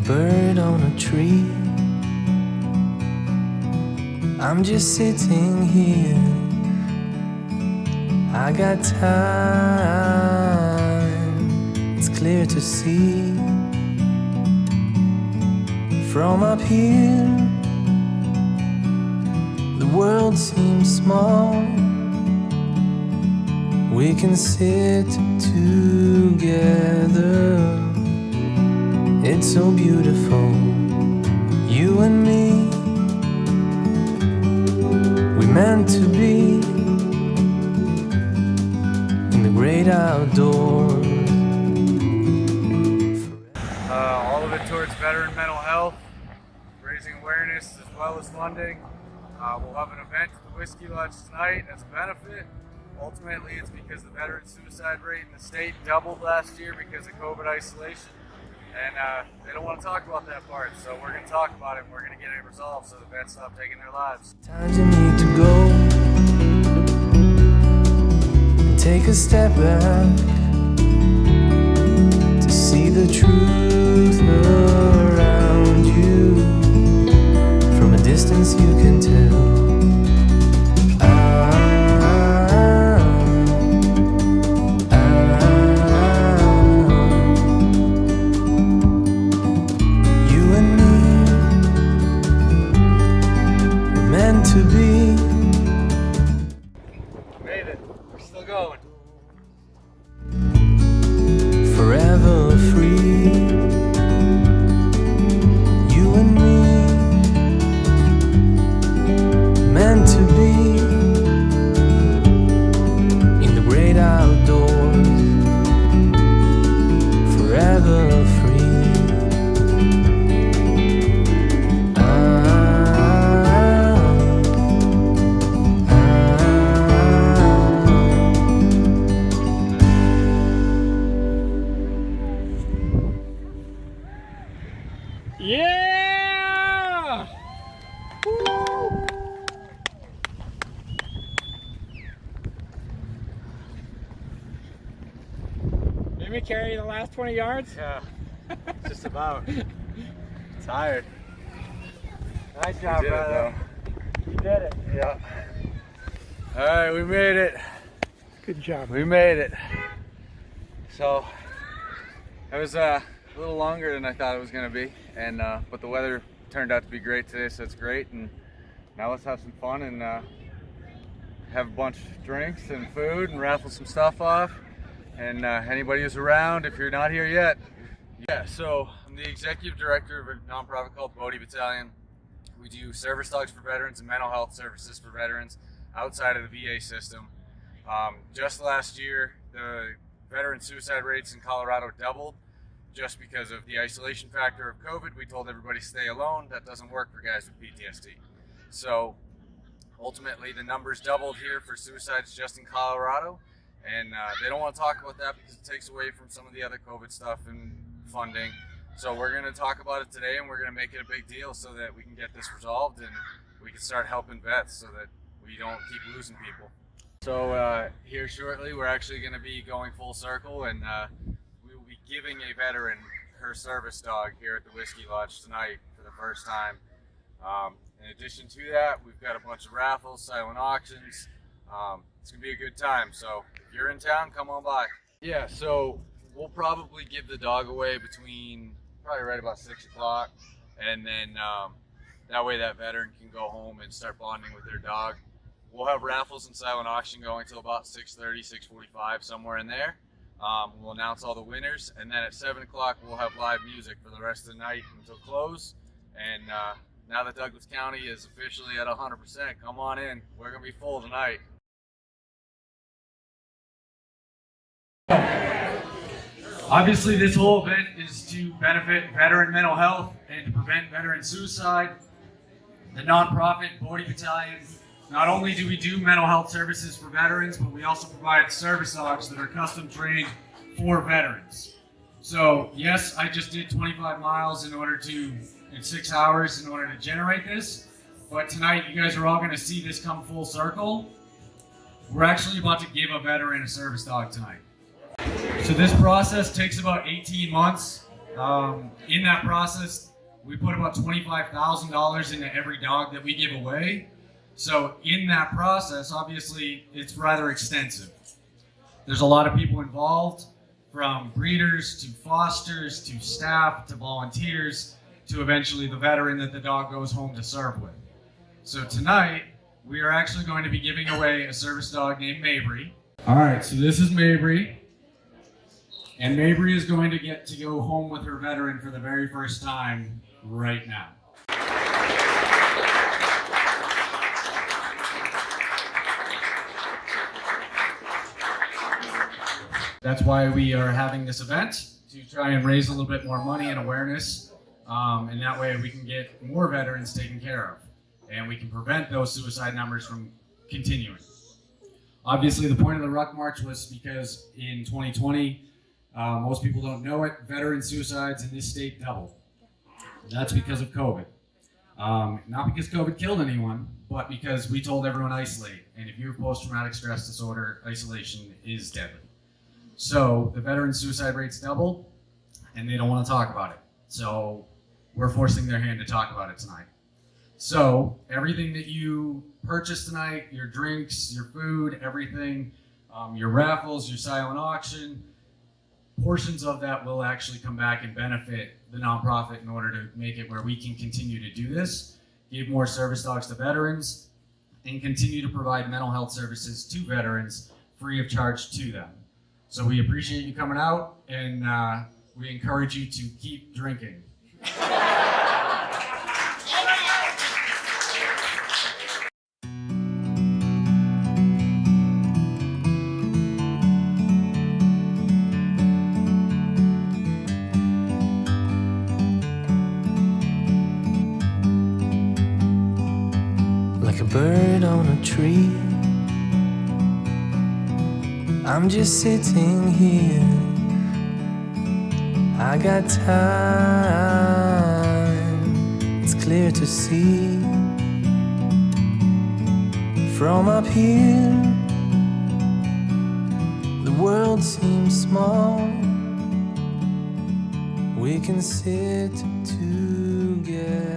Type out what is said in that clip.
bird on a tree. I'm just sitting here. I got time, it's clear to see. From up here, the world seems small. We can sit together. It's so beautiful, you and me. We meant to be in the great outdoors. All of it towards veteran mental health, raising awareness as well as funding. We'll have an event at the Whiskey Lodge tonight as a benefit. Ultimately, it's because the veteran suicide rate in the state doubled last year because of COVID isolation. And they don't want to talk about that part, so we're going to talk about it and we're going to get it resolved so the vets stop taking their lives. Times you need to go and take a step back to see the truth around you. From a distance you can tell. To be. Made it. We're still going. Forever free. You and me. Meant to be in the great outdoors. Forever free. Yeah! Woo! Did we carry the last 20 yards? Yeah, just about. Tired. Nice job, brother. You did it. Yeah. All right, we made it. Good job. We made it. So, it was a little longer than I thought it was going to be, and but the weather turned out to be great today, so it's great. And now let's have some fun and have a bunch of drinks and food and raffle some stuff off. And anybody who's around, if you're not here yet. Yeah, so I'm the executive director of a nonprofit called Bodhi Battalion. We do service dogs for veterans and mental health services for veterans outside of the VA system. Just last year, the veteran suicide rates in Colorado doubled just because of the isolation factor of COVID. We told everybody stay alone. That doesn't work for guys with PTSD. So ultimately the numbers doubled here for suicides just in Colorado. And they don't want to talk about that because it takes away from some of the other COVID stuff and funding. So we're going to talk about it today, and we're going to make it a big deal so that we can get this resolved and we can start helping vets so that we don't keep losing people. So here shortly, we're actually going to be going full circle, and we will be giving a veteran her service dog here at the Whiskey Lodge tonight for the first time. In addition to that, we've got a bunch of raffles, silent auctions. It's gonna be a good time, so if you're in town, come on by. Yeah, so we'll probably give the dog away between probably right about 6 o'clock, and then that way that veteran can go home and start bonding with their dog. We'll have raffles and silent auction going till about 6:30, 6:45, somewhere in there. We'll announce all the winners, and then at 7 o'clock we'll have live music for the rest of the night until close. And now that Douglas County is officially at 100%, come on in. We're gonna be full tonight. Obviously, this whole event is to benefit veteran mental health and to prevent veteran suicide. The nonprofit Bodhi Battalion, not only do we do mental health services for veterans, but we also provide service dogs that are custom trained for veterans. So yes, I just did 25 miles in 6 hours in order to generate this, but tonight you guys are all going to see this come full circle. We're actually about to give a veteran a service dog tonight. So this process takes about 18 months. In that process, we put about $25,000 into every dog that we give away. So in that process, obviously, it's rather extensive. There's a lot of people involved, from breeders to fosters to staff to volunteers to eventually the veteran that the dog goes home to serve with. So tonight, we are actually going to be giving away a service dog named Mabry. All right, so this is Mabry. And Mabry is going to get to go home with her veteran for the very first time right now. That's why we are having this event, to try and raise a little bit more money and awareness. And that way we can get more veterans taken care of. And we can prevent those suicide numbers from continuing. Obviously, the point of the Ruck March was because in 2020, most people don't know it, veteran suicides in this state doubled. That's because of COVID. Not because COVID killed anyone, but because we told everyone isolate. And if you have post-traumatic stress disorder, isolation is deadly. So the veteran suicide rates doubled, and they don't want to talk about it. So we're forcing their hand to talk about it tonight. So everything that you purchase tonight, your drinks, your food, everything, your raffles, your silent auction, portions of that will actually come back and benefit the nonprofit in order to make it where we can continue to do this, give more service dogs to veterans, and continue to provide mental health services to veterans free of charge to them. So we appreciate you coming out, and we encourage you to keep drinking. Like a bird on a tree, I'm just sitting here. I got time, it's clear to see. From up here, the world seems small. We can sit together.